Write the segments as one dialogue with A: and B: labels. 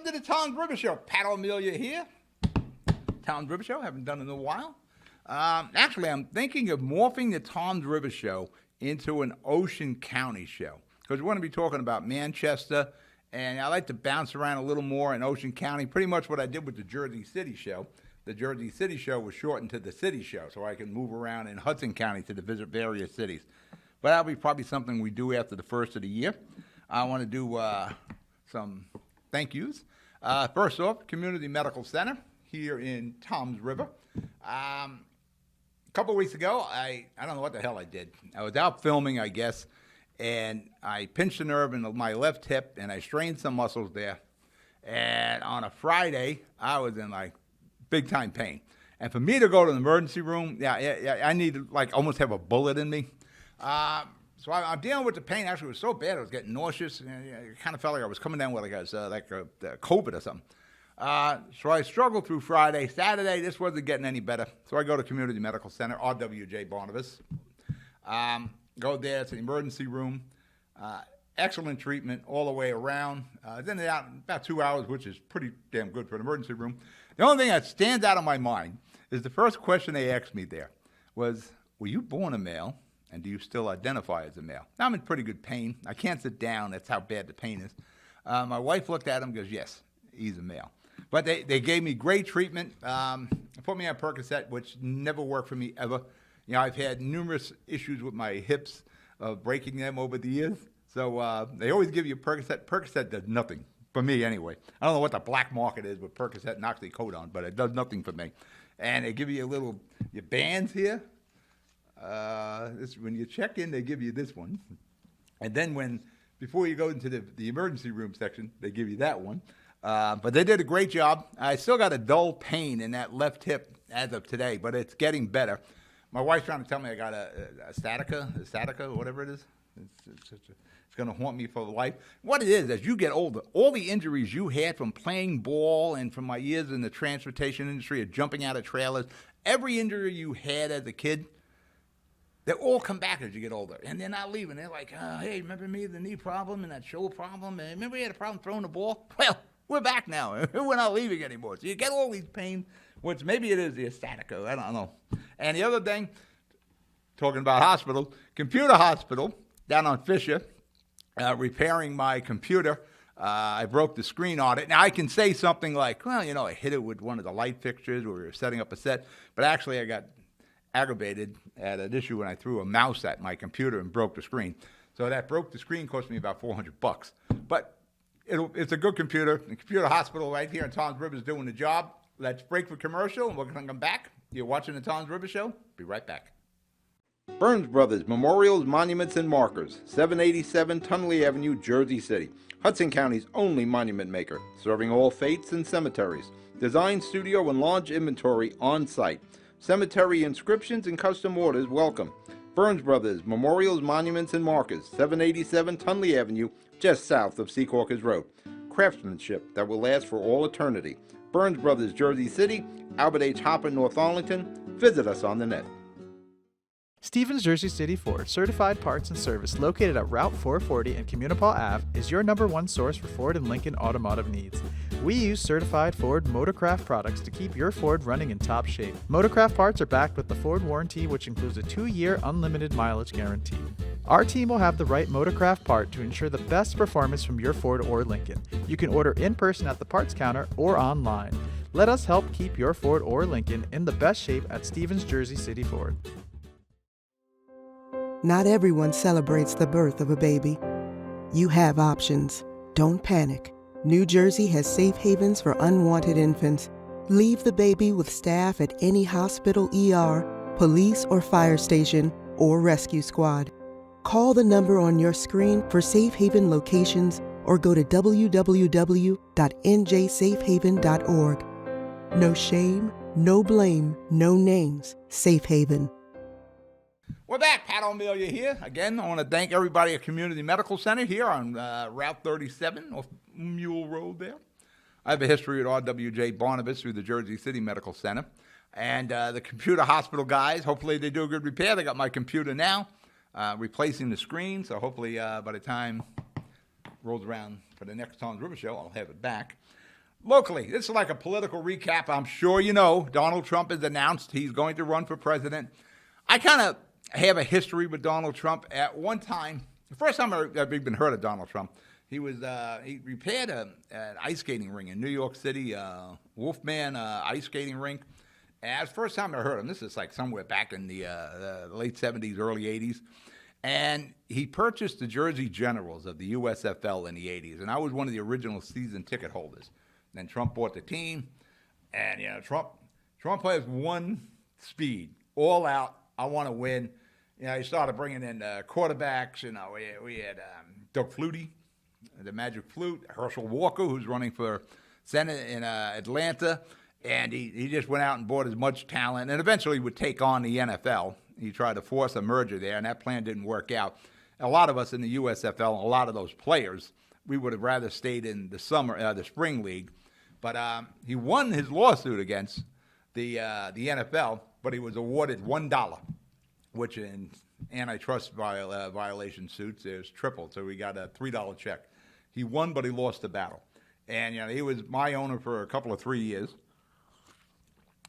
A: to the Tom's River Show. Pat O Melia here. Tom's River Show, haven't done it in a while. Actually, I'm thinking of morphing the Tom's River Show into an Ocean County show, because we're going to be talking about Manchester, and I like to bounce around a little more in Ocean County, pretty much what I did with the Jersey City Show. The Jersey City Show was shortened to the City Show, so I can move around in Hudson County to visit various cities. But that'll be probably something we do after the first of the year. I want to do some thank yous. First off, Community Medical Center here in Tom's River. A couple of weeks ago, I don't know what the hell I did. I was out filming, I guess, and I pinched a nerve in my left hip, and I strained some muscles there. And on a Friday, I was in like big-time pain. And for me to go to the emergency room, I need to like almost have a bullet in me. So I'm dealing with the pain. Actually, it was so bad I was getting nauseous. It kind of felt like I was coming down with like a COVID or something. So I struggled through Friday. Saturday, this wasn't getting any better. So I go to Community Medical Center, RWJ Barnabas. Go there to the emergency room. Excellent treatment all the way around. Then about 2 hours, which is pretty damn good for an emergency room. The only thing that stands out of my mind is the first question they asked me there was, were you born a male? And do you still identify as a male? Now, I'm in pretty good pain. I can't sit down. That's how bad the pain is. My wife looked at him and goes, yes, he's a male. But they gave me great treatment. Put me on Percocet, which never worked for me ever. You know, I've had numerous issues with my hips, breaking them over the years. So they always give you Percocet. Percocet does nothing, for me anyway. I don't know what the black market is with Percocet and oxycodone, but it does nothing for me. And they give you your bands here. When you check in, they give you this one. And then before you go into the emergency room section, they give you that one. But they did a great job. I still got a dull pain in that left hip as of today, but it's getting better. My wife's trying to tell me I got a sciatica, whatever it is. It's going to haunt me for life. What it is, as you get older, all the injuries you had from playing ball and from my years in the transportation industry of jumping out of trailers, every injury you had as a kid, they all come back as you get older, and they're not leaving. They're like, hey, remember me, the knee problem and that shoulder problem? And remember we had a problem throwing the ball? Well, we're back now. We're not leaving anymore. So you get all these pains, which maybe it is the sciatica. I don't know. And the other thing, talking about hospital, Computer Hospital down on Fisher, repairing my computer. I broke the screen on it. Now, I can say something like, well, I hit it with one of the light fixtures where we were setting up a set. But actually, I got aggravated at an issue when I threw a mouse at my computer and broke the screen. So that broke the screen, cost me about $400. But it's a good computer. The Computer Hospital right here in Tom's River is doing the job. Let's break for commercial, and we're going to come back. You're watching the Tom's River Show. Be right back. Burns Brothers Memorials, Monuments, and Markers, 787 Tunley Avenue, Jersey City. Hudson County's only monument maker, serving all faiths and cemeteries. Design, studio, and large inventory on site. Cemetery inscriptions and custom orders welcome. Burns Brothers Memorials, Monuments, and Markers, 787 Tunley Avenue, just south of Secaucus Road. Craftsmanship that will last for all eternity. Burns Brothers, Jersey City, Albert H. Hopper, North Arlington. Visit us on the net.
B: Stevens Jersey City Ford, certified parts and service located at Route 440 and Communipaw Ave, is your #1 source for Ford and Lincoln automotive needs. We use certified Ford Motorcraft products to keep your Ford running in top shape. Motorcraft parts are backed with the Ford warranty, which includes a 2-year unlimited mileage guarantee. Our team will have the right Motorcraft part to ensure the best performance from your Ford or Lincoln. You can order in person at the parts counter or online. Let us help keep your Ford or Lincoln in the best shape at Stevens Jersey City Ford.
C: Not everyone celebrates the birth of a baby. You have options. Don't panic. New Jersey has safe havens for unwanted infants. Leave the baby with staff at any hospital, ER, police or fire station, or rescue squad. Call the number on your screen for safe haven locations or go to www.njsafehaven.org. No shame, no blame, no names. Safe Haven.
A: We're back. Pat O Melia here. Again, I want to thank everybody at Community Medical Center here on Route 37 off Mule Road there. I have a history at RWJ Barnabas through the Jersey City Medical Center. And the Computer Hospital guys, hopefully they do a good repair. They got my computer now, replacing the screen. So hopefully by the time it rolls around for the next Tom's River Show, I'll have it back. Locally, this is like a political recap. I'm sure you know Donald Trump has announced he's going to run for president. I kind of have a history with Donald Trump. At one time, the first time I've even heard of Donald Trump, he repaired an ice skating ring in New York City, Wolfman ice skating rink. And that's the first time I heard him. This is like somewhere back in the late 70s, early 80s. And he purchased the Jersey Generals of the USFL in the 80s. And I was one of the original season ticket holders. Then Trump bought the team, and Trump has one speed, all out. I want to win. He started bringing in quarterbacks. We had Doug Flutie, the Magic Flute, Herschel Walker, who's running for Senate in Atlanta, and he just went out and bought as much talent, and eventually would take on the NFL. He tried to force a merger there, and that plan didn't work out. A lot of us in the USFL, a lot of those players, we would have rather stayed in the spring league. But he won his lawsuit against the NFL, but he was awarded $1, which in antitrust violation suits is tripled. So he got a $3 check. He won, but he lost the battle. And he was my owner for a couple of 3 years.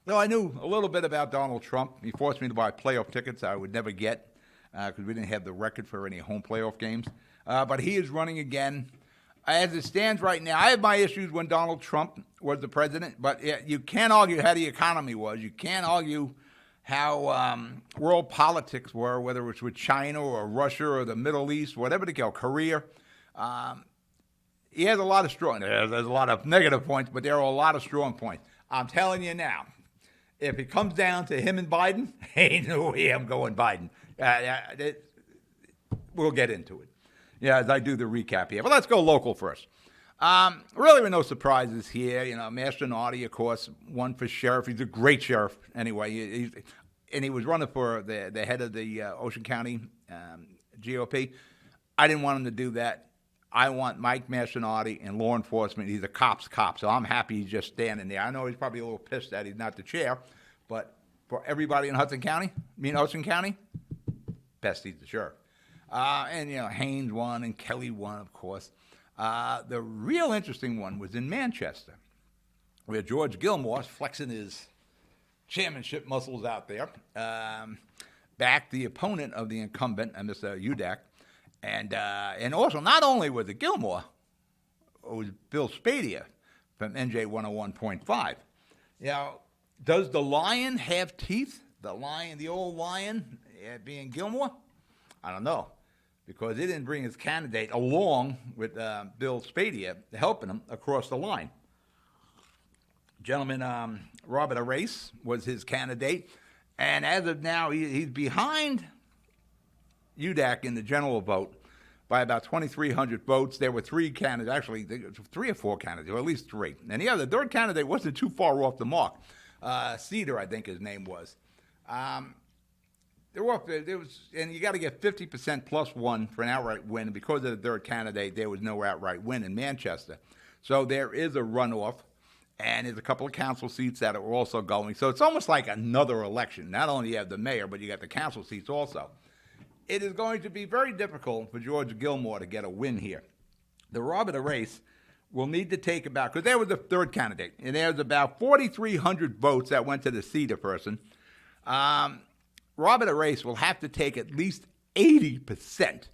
A: So I knew a little bit about Donald Trump. He forced me to buy playoff tickets I would never get because we didn't have the record for any home playoff games. But he is running again. As it stands right now, I had my issues when Donald Trump was the president, but you can't argue how the economy was. You can't argue how world politics were, whether it was with China or Russia or the Middle East, whatever they call Korea. He has a lot of strong. There's a lot of negative points, but there are a lot of strong points. I'm telling you now, if it comes down to him and Biden, ain't no way I'm going Biden. We'll get into it. As I do the recap here. But let's go local first. Really with no surprises here. Mastronardi, of course, won for sheriff. He's a great sheriff anyway. He was running for the head of the Ocean County GOP. I didn't want him to do that. I want Mike Mastronardi in law enforcement. He's a cop's cop, so I'm happy he's just standing there. I know he's probably a little pissed that he's not the chair, but for everybody in Ocean County, best he's the sheriff. And Haynes won and Kelly won, of course. The real interesting one was in Manchester, where George Gilmore's flexing his chairmanship muscles out there, backed the opponent of the incumbent, Mr. Udak. And also, not only was it Gilmore, it was Bill Spadia from NJ 101.5. Does the lion have teeth? The old lion, being Gilmore? I don't know, because he didn't bring his candidate along with Bill Spadia helping him across the line. Gentleman Robert Arace was his candidate, and as of now, he's behind Udak in the general vote by about 2,300 votes. There were three candidates, actually 3 or 4 candidates, or at least 3. And the third candidate wasn't too far off the mark. Cedar, I think his name was. And you got to get 50% plus 1 for an outright win. And because of the third candidate, there was no outright win in Manchester. So there is a runoff, and there's a couple of council seats that are also going. So it's almost like another election. Not only you have the mayor, but you got the council seats also. It is going to be very difficult for George Gilmore to get a win here. The Robert Arace will need to take about, because there was a third candidate, and there was about 4,300 votes that went to the Cedar person. Robert Arace will have to take at least 80%.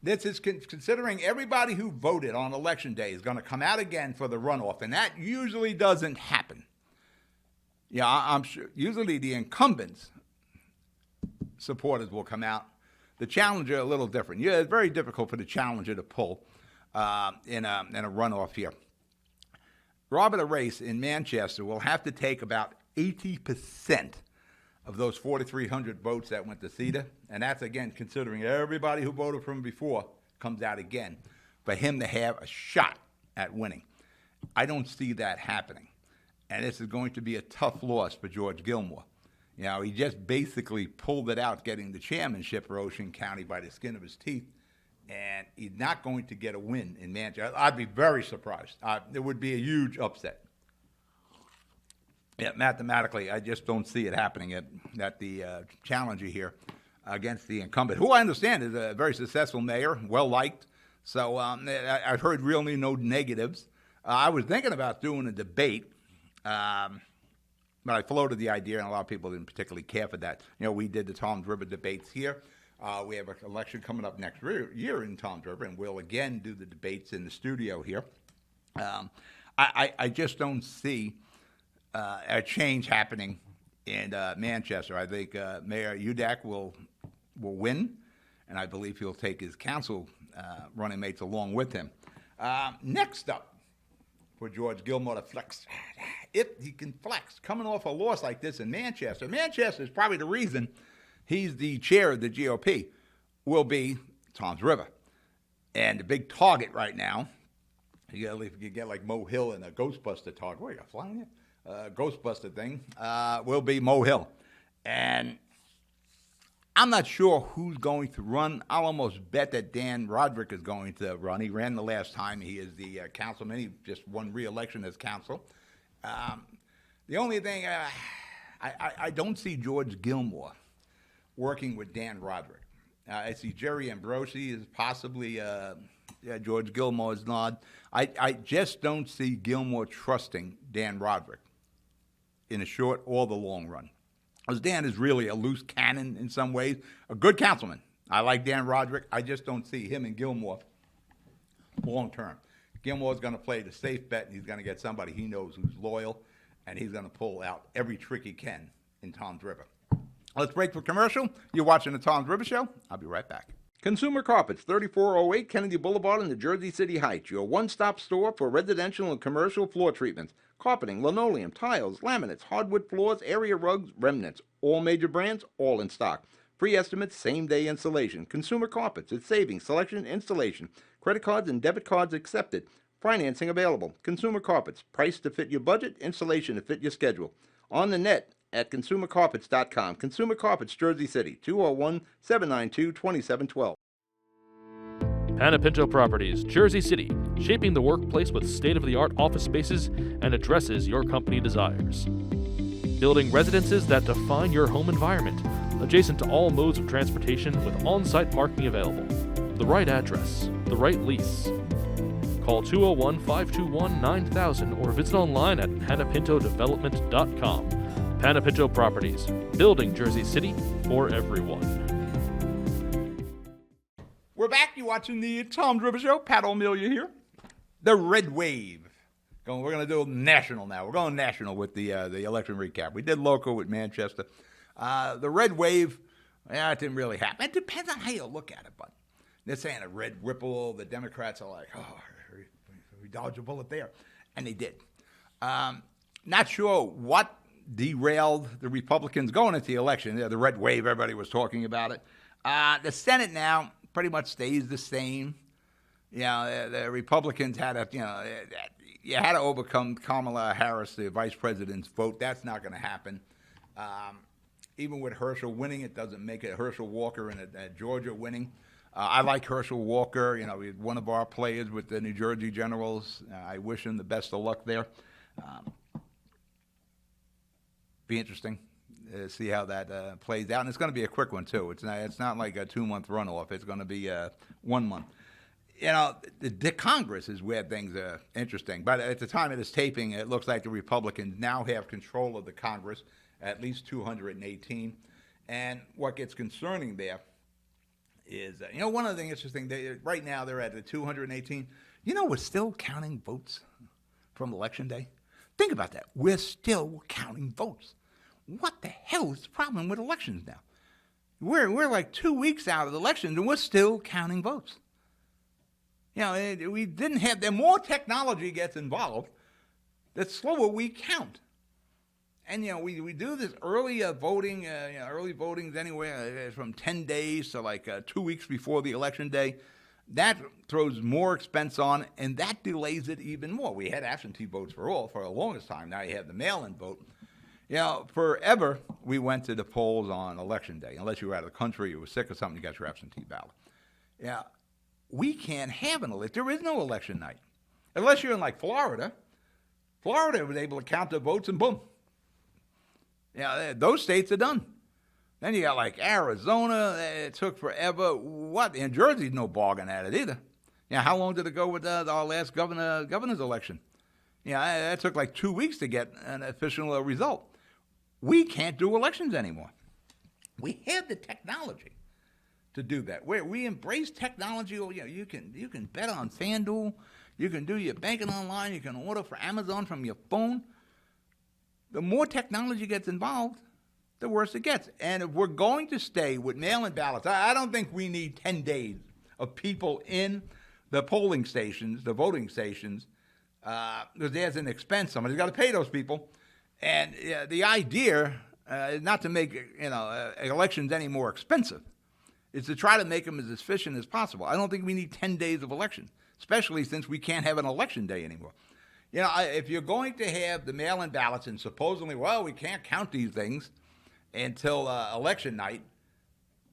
A: This is considering everybody who voted on election day is going to come out again for the runoff, and that usually doesn't happen. I'm sure. Usually the incumbents' supporters will come out. The challenger a little different. It's very difficult for the challenger to pull in a runoff here. Robert Arace in Manchester will have to take about 80% of those 4,300 votes that went to Cedar, and that's, again, considering everybody who voted for him before comes out again, for him to have a shot at winning. I don't see that happening, and this is going to be a tough loss for George Gilmore. He just basically pulled it out, getting the chairmanship for Ocean County by the skin of his teeth, and he's not going to get a win in Manchester. I'd be very surprised. It would be a huge upset. Mathematically, I just don't see it happening at the challenger here against the incumbent, who I understand is a very successful mayor, well-liked. So I've heard really no negatives I was thinking about doing a debate, but I floated the idea, and a lot of people didn't particularly care for that. We did the Toms River debates here. We have an election coming up next year in Toms River, and we'll again do the debates in the studio here. I just don't see a change happening in Manchester. I think Mayor Udak will win, and I believe he'll take his council running mates along with him. Next up, for George Gilmore to flex, if he can flex, coming off a loss like this in Manchester. Manchester is probably the reason he's the chair of the GOP, will be Toms River. And the big target right now, you get like Mo Hill in a Ghostbuster target. Where are you flying it? Ghostbuster thing, will be Mo Hill. And I'm not sure who's going to run. I'll almost bet that Dan Roderick is going to run. He ran the last time. He is the councilman. He just won re-election as council. The only thing, I don't see George Gilmore working with Dan Roderick. I see Jerry Ambrosi is possibly George Gilmore's nod. I just don't see Gilmore trusting Dan Roderick in the short or the long run. Because Dan is really a loose cannon in some ways, a good councilman. I like Dan Roderick. I just don't see him and Gilmore long term. Gilmore's going to play the safe bet, and he's going to get somebody he knows who's loyal, and he's going to pull out every trick he can in Toms River. Let's break for commercial. You're watching the Toms River Show. I'll be right back. Consumer Carpets, 3408 Kennedy Boulevard in the Jersey City Heights, your one-stop store for residential and commercial floor treatments, carpeting, linoleum, tiles, laminates, hardwood floors, area rugs, remnants. All major brands, all in stock. Free estimates, same-day installation. Consumer Carpets, it's savings, selection, installation. Credit cards and debit cards accepted. Financing available. Consumer Carpets, price to fit your budget, installation to fit your schedule. On the net at consumercarpets.com. Consumer Carpets, Jersey City, 201-792-2712.
D: Panapinto Properties, Jersey City, shaping the workplace with state-of-the-art office spaces and addresses your company desires. Building residences that define your home environment, adjacent to all modes of transportation with on-site parking available. The right address, the right lease. Call 201-521-9000 or visit online at panapintodevelopment.com. Panapinto Properties, building Jersey City for everyone.
A: We're back. You're watching the Toms River Show. Pat O Melia here. The Red Wave. We're going to do national now. We're going national with the election recap. We did local with Manchester. The Red Wave, it didn't really happen. It depends on how you look at it, but they're saying a red ripple. The Democrats are like, we dodged a bullet there. And they did. Not sure what derailed the Republicans going into the election. The Red Wave, everybody was talking about it. The Senate now pretty much stays the same. The Republicans had you had to overcome Kamala Harris, the vice president's vote. That's not going to happen. Even with Herschel winning, it doesn't make it. Herschel Walker in Georgia winning. I like Herschel Walker. He's one of our players with the New Jersey Generals. I wish him the best of luck there. Be interesting to see how that plays out, and it's going to be a quick one too. It's not like a 2-month runoff. It's going to be 1 month. The Congress is where things are interesting. But at the time of this taping, it looks like the Republicans now have control of the Congress, at least 218. And what gets concerning there is, one of the things interesting, right now they're at the 218. We're still counting votes from Election Day. Think about that. We're still counting votes. What the hell is the problem with elections now? We're like 2 weeks out of the elections, and we're still counting votes. We didn't have, the more technology gets involved, the slower we count. And, we do this early voting, early votings anywhere from 10 days to like 2 weeks before the election day. That throws more expense on, and that delays it even more. We had absentee votes for the longest time. Now you have the mail-in vote. Forever we went to the polls on election day. Unless you were out of the country, you were sick or something, you got your absentee ballot. We can't have an election. There is no election night. Unless you're in like Florida. Florida was able to count the votes and boom. Those states are done. Then you got like Arizona. It took forever. And Jersey's no bargain at it either. How long did it go with our last governor's election? That took like 2 weeks to get an official result. We can't do elections anymore. We have the technology to do that. We embrace technology. You can bet on FanDuel. You can do your banking online. You can order for Amazon from your phone. The more technology gets involved, the worse it gets. And if we're going to stay with mail-in ballots, I don't think we need 10 days of people in the polling stations, the voting stations, because there's an expense. Somebody's got to pay those people. And the idea is not to make elections any more expensive. It's to try to make them as efficient as possible. I don't think we need 10 days of elections, especially since we can't have an election day anymore. If you're going to have the mail-in ballots and supposedly, we can't count these things until election night,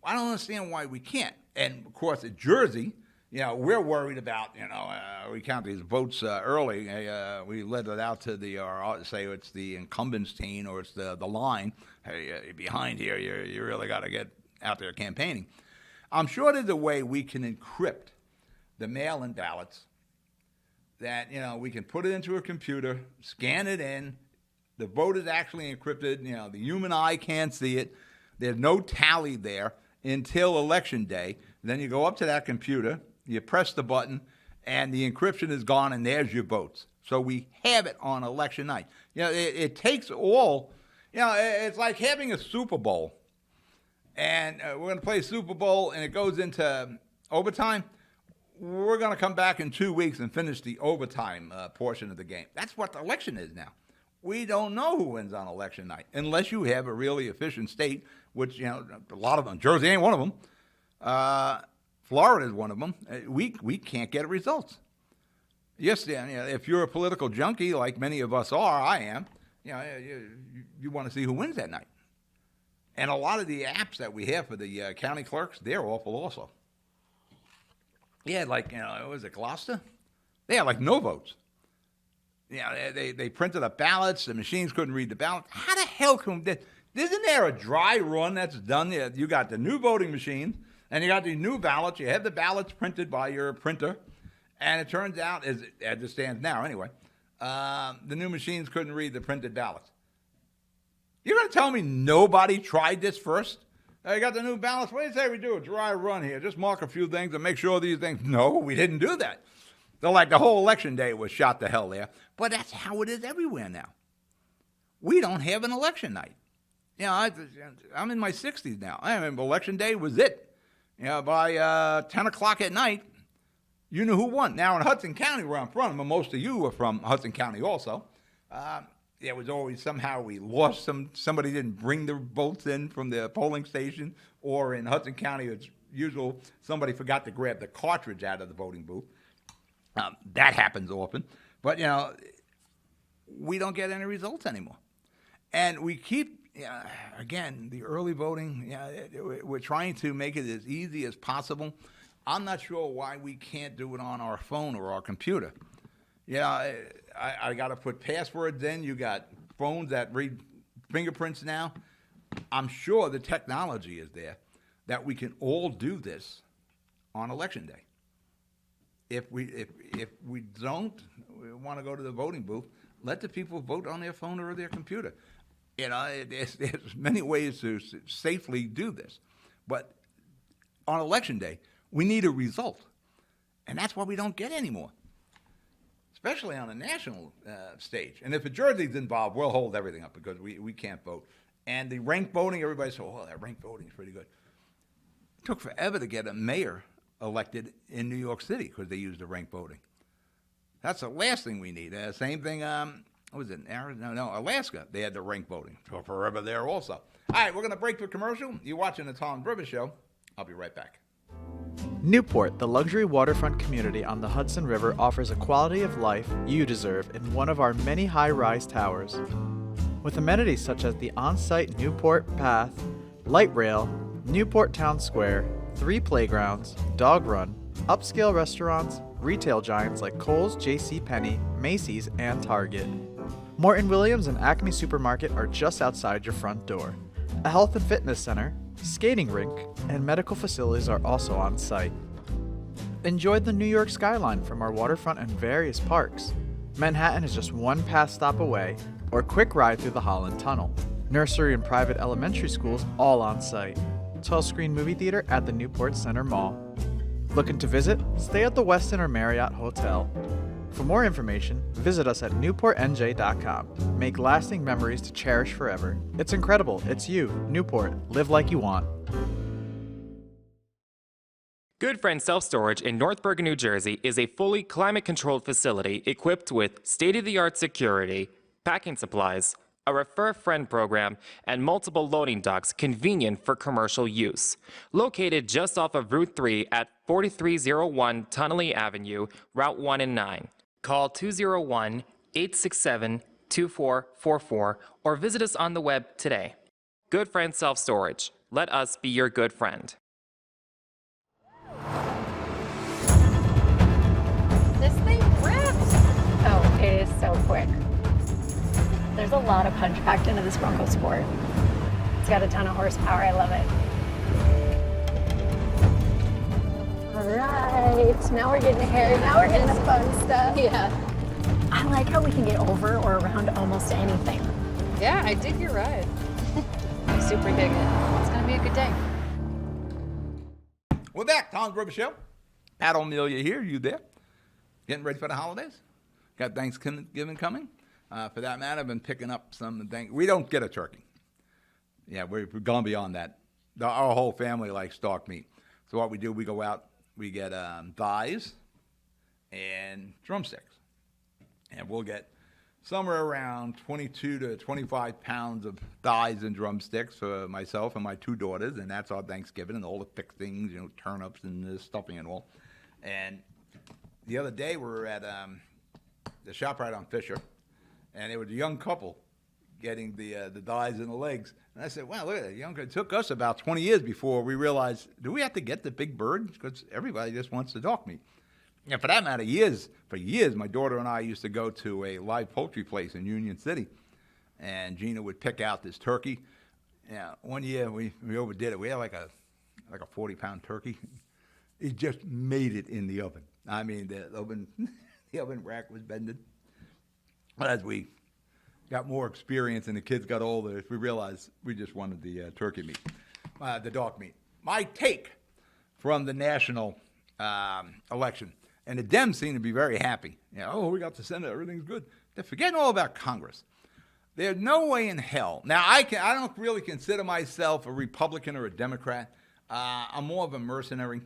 A: I don't understand why we can't. And, of course, at Jersey, we're worried about, we count these votes early. We let it out to say it's the incumbents team or it's the line. Hey, behind here, you really got to get out there campaigning. I'm sure there's a way we can encrypt the mail-in ballots that, we can put it into a computer, scan it in, the vote is actually encrypted, the human eye can't see it, there's no tally there until election day. Then you go up to that computer, you press the button, and the encryption is gone, and there's your votes. So we have it on election night. It takes all, it's like having a Super Bowl, and we're going to play Super Bowl, and it goes into overtime. We're going to come back in 2 weeks and finish the overtime portion of the game. That's what the election is now. We don't know who wins on election night unless you have a really efficient state, which, a lot of them, Jersey ain't one of them. Florida is one of them. We can't get results. Yes, if you're a political junkie like many of us are, I am, you want to see who wins that night. And a lot of the apps that we have for the county clerks, they're awful also. Yeah, like, was it Gloucester? They had like no votes. They printed up ballots. The machines couldn't read the ballots. How the hell isn't there a dry run that's done? You got the new voting machines, and you got the new ballots. You have the ballots printed by your printer, and it turns out, as it stands now anyway, the new machines couldn't read the printed ballots. You're going to tell me nobody tried this first? You got the new ballots. What do you say we do a dry run here? Just mark a few things and make sure these things. No, we didn't do that. So like the whole election day was shot to hell there. But that's how it is everywhere now. We don't have an election night. I'm in my 60s now. I remember election day was it. By 10 o'clock at night, you knew who won. Now in Hudson County, where I'm from, and most of you are from Hudson County also, there was always somehow we lost somebody didn't bring the votes in from the polling station, or in Hudson County, it's usual somebody forgot to grab the cartridge out of the voting booth. That happens often. But, we don't get any results anymore. And we keep, again, the early voting, we're trying to make it as easy as possible. I'm not sure why we can't do it on our phone or our computer. I got to put passwords in. You got phones that read fingerprints now. I'm sure the technology is there that we can all do this on election day. If we don't want to go to the voting booth, let the people vote on their phone or their computer. There's many ways to safely do this. But on election day, we need a result. And that's what we don't get anymore, especially on a national stage. And if a Jersey's involved, we'll hold everything up because we can't vote. And the ranked voting, everybody said, that ranked voting is pretty good. It took forever to get a mayor elected in New York City because they used the ranked voting. That's the last thing we need. Same thing, was it Arizona? No, Alaska. They had the ranked voting. Took forever there also. All right, we're going to break for commercial. You're watching the Tom Rivers Show. I'll be right back.
B: Newport, the luxury waterfront community on the Hudson River, offers a quality of life you deserve in one of our many high-rise towers. With amenities such as the on-site Newport Path, light rail, Newport Town Square, 3 playgrounds, dog run, upscale restaurants, retail giants like Kohl's, JCPenney, Macy's, and Target. Morton Williams and Acme Supermarket are just outside your front door. A health and fitness center, skating rink, and medical facilities are also on site. Enjoy the New York skyline from our waterfront and various parks. Manhattan is just one pass stop away, or quick ride through the Holland Tunnel. Nursery and private elementary schools all on site. 12-screen movie theater at the Newport Center Mall. Looking to visit? Stay at the Westin or Marriott Hotel. For more information, visit us at newportnj.com. Make lasting memories to cherish forever. It's incredible. It's you, Newport. Live like you want.
E: Good Friend Self Storage in North Bergen, New Jersey is a fully climate-controlled facility equipped with state-of-the-art security, packing supplies, a Refer Friend program, and multiple loading docks convenient for commercial use. Located just off of Route 3 at 4301 Tunnelly Avenue, Route 1 and 9. Call 201-867-2444 or visit us on the web today. Good Friend Self Storage. Let us be your good friend.
F: This thing rips! Oh, it is so quick. There's a lot of punch packed into this Bronco Sport. It's got a ton of horsepower. I love it. All right, now we're getting hairy. Now we're getting the fun stuff. Yeah. I like how we can get over or around almost anything.
G: Yeah, I dig your ride. I super dig it. It's gonna be a good day.
A: We're back. Tom's River Show. Pat O Melia here. You there? Getting ready for the holidays? Got Thanksgiving coming? For that matter, I've been picking up some things. We don't get a turkey. Yeah, we're gone beyond that. Our whole family likes stock meat. So what we do, we go out, we get thighs and drumsticks. And we'll get somewhere around 22 to 25 pounds of thighs and drumsticks for myself and my two daughters. And that's our Thanksgiving and all the fixings, turnips and the stuffing and all. And the other day we were at the shop right on Fisher. And it was a young couple getting the thighs and the legs. And I said, wow, look at that. It took us about 20 years before we realized, do we have to get the big bird? Because everybody just wants the dog meat. And for that matter, for years, my daughter and I used to go to a live poultry place in Union City. And Gina would pick out this turkey. Yeah, one year we overdid it. We had like a 40-pound turkey. It just made it in the oven. I mean, the oven rack was bending. But as we got more experience and the kids got older, we realized we just wanted the turkey meat, the dog meat. My take from the national election, and the Dems seem to be very happy. We got the Senate, everything's good. They're forgetting all about Congress. There's no way in hell. Now, I don't really consider myself a Republican or a Democrat. I'm more of a mercenary.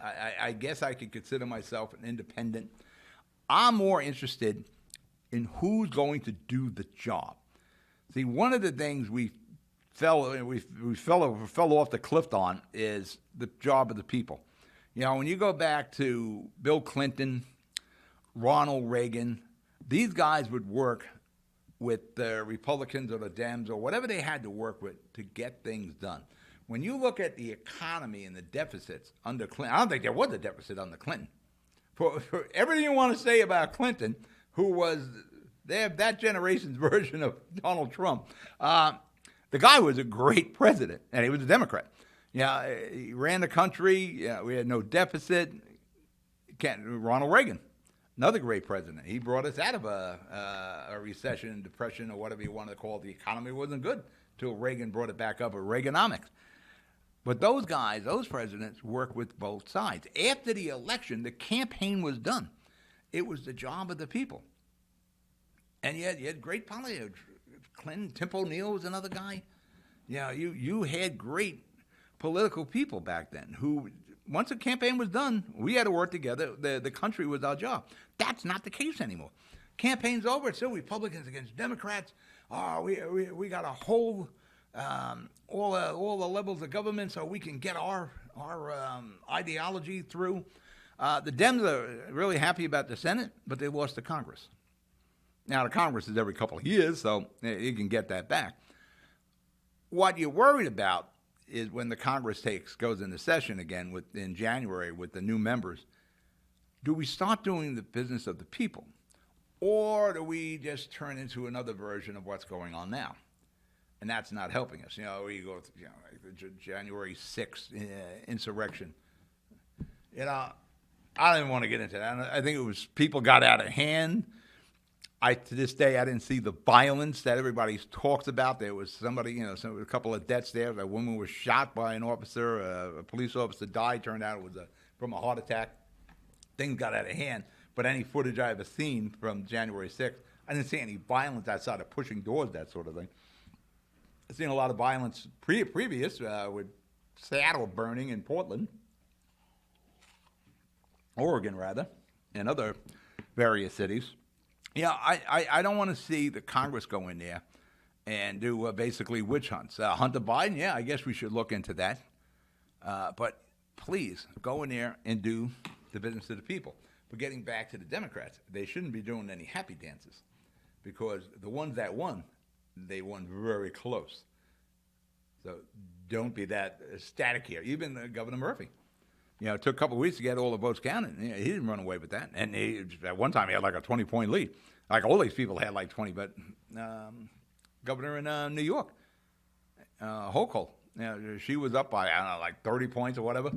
A: I guess I could consider myself an independent. I'm more interested in who's going to do the job. See, one of the things we fell off the cliff on is the job of the people. When you go back to Bill Clinton, Ronald Reagan, these guys would work with the Republicans or the Dems or whatever they had to work with to get things done. When you look at the economy and the deficits under Clinton, I don't think there was a deficit under Clinton. For everything you want to say about Clinton, who was that generation's version of Donald Trump. The guy was a great president, and he was a Democrat. He ran the country. We had no deficit. Ronald Reagan, another great president. He brought us out of a recession, depression, or whatever you want to call it. The economy wasn't good until Reagan brought it back up with Reaganomics. But those guys, those presidents, work with both sides. After the election, the campaign was done. It was the job of the people. And you had great politics. Clinton, Tim O'Neill was another guy. You had great political people back then who, once the campaign was done, we had to work together. The country was our job. That's not the case anymore. Campaign's over. It's still Republicans against Democrats. We got to hold all the levels of government so we can get our ideology through. The Dems are really happy about the Senate, but they lost the Congress. Now, the Congress is every couple of years, so you can get that back. What you're worried about is when the Congress goes into session again in January with the new members, do we start doing the business of the people? Or do we just turn into another version of what's going on now? And that's not helping us. We go like the January 6th insurrection. I don't even want to get into that. I think it was people got out of hand. To this day, I didn't see the violence that everybody talks about. There was somebody, a couple of deaths there. A woman was shot by an officer. A police officer died. Turned out it was from a heart attack. Things got out of hand. But any footage I ever seen from January 6th, I didn't see any violence outside of pushing doors, that sort of thing. I've seen a lot of violence previous with Seattle burning in Portland, Oregon rather, and other various cities. Yeah, I don't want to see the Congress go in there and do basically witch hunts. Hunter Biden, yeah, I guess we should look into that. But please, go in there and do the business of the people. But getting back to the Democrats, they shouldn't be doing any happy dances because the ones that won, they won very close. So don't be that static here. Even Governor Murphy. It took a couple of weeks to get all the votes counted. He didn't run away with that. And at one time, he had like a 20-point lead. Like all these people had like 20, but governor in New York, Hochul, she was up by, I don't know, like 30 points or whatever.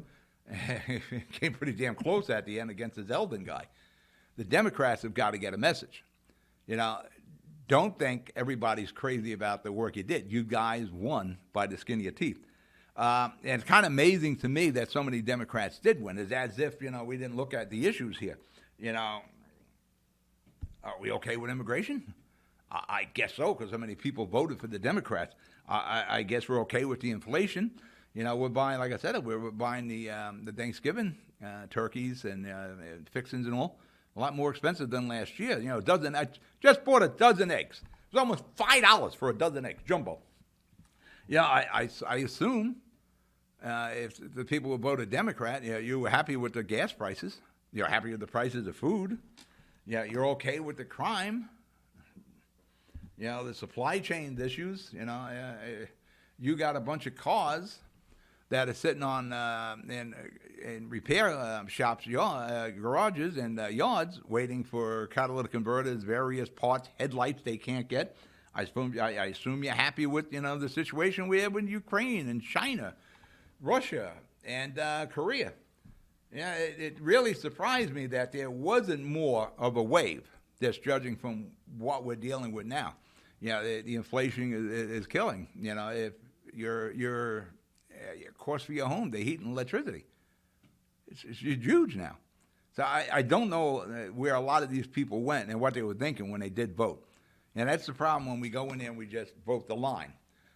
A: Came pretty damn close at the end against the Zeldin guy. The Democrats have got to get a message. Don't think everybody's crazy about the work you did. You guys won by the skin of your teeth. And it's kind of amazing to me that so many Democrats did win. It's as if, we didn't look at the issues here. Are we okay with immigration? I guess so, because so many people voted for the Democrats. I guess we're okay with the inflation. We're buying, like I said, we're buying the Thanksgiving turkeys and fixings and all. A lot more expensive than last year. I just bought a dozen eggs. It was almost $5 for a dozen eggs, jumbo. I assume if the people who voted Democrat, you were happy with the gas prices. You're happy with the prices of food. You're okay with the crime. The supply chain issues. You got a bunch of cars that are sitting on in repair shops, garages and yards, waiting for catalytic converters, various parts, headlights they can't get. I assume you're happy with the situation we have with Ukraine and China, Russia, and Korea. It really surprised me that there wasn't more of a wave, just judging from what we're dealing with now. The inflation is killing. If your cost for your home, the heat and electricity, it's huge now. So I don't know where a lot of these people went and what they were thinking when they did vote. And that's the problem when we go in there and we just vote the line.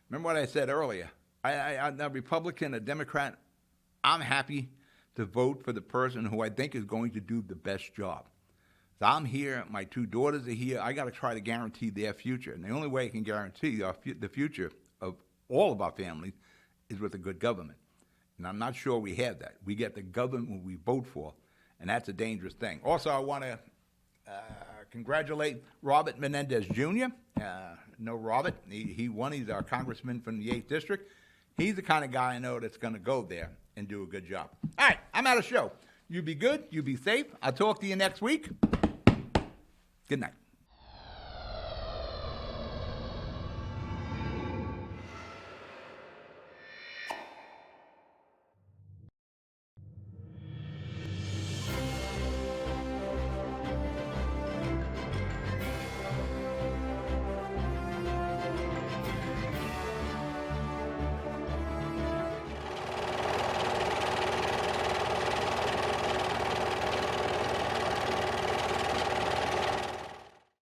A: Remember what I said earlier? I'm a Republican, a Democrat. I'm happy to vote for the person who I think is going to do the best job. So I'm here. My two daughters are here. I got to try to guarantee their future. And the only way I can guarantee the future of all of our families is with a good government. And I'm not sure we have that. We get the government we vote for, and that's a dangerous thing. Also, I want to congratulate Robert Menendez Jr. Know Robert. He won. He's our congressman from the 8th District. He's the kind of guy I know that's going to go there and do a good job. All right, I'm out of show. You be good. You be safe. I'll talk to you next week. Good night.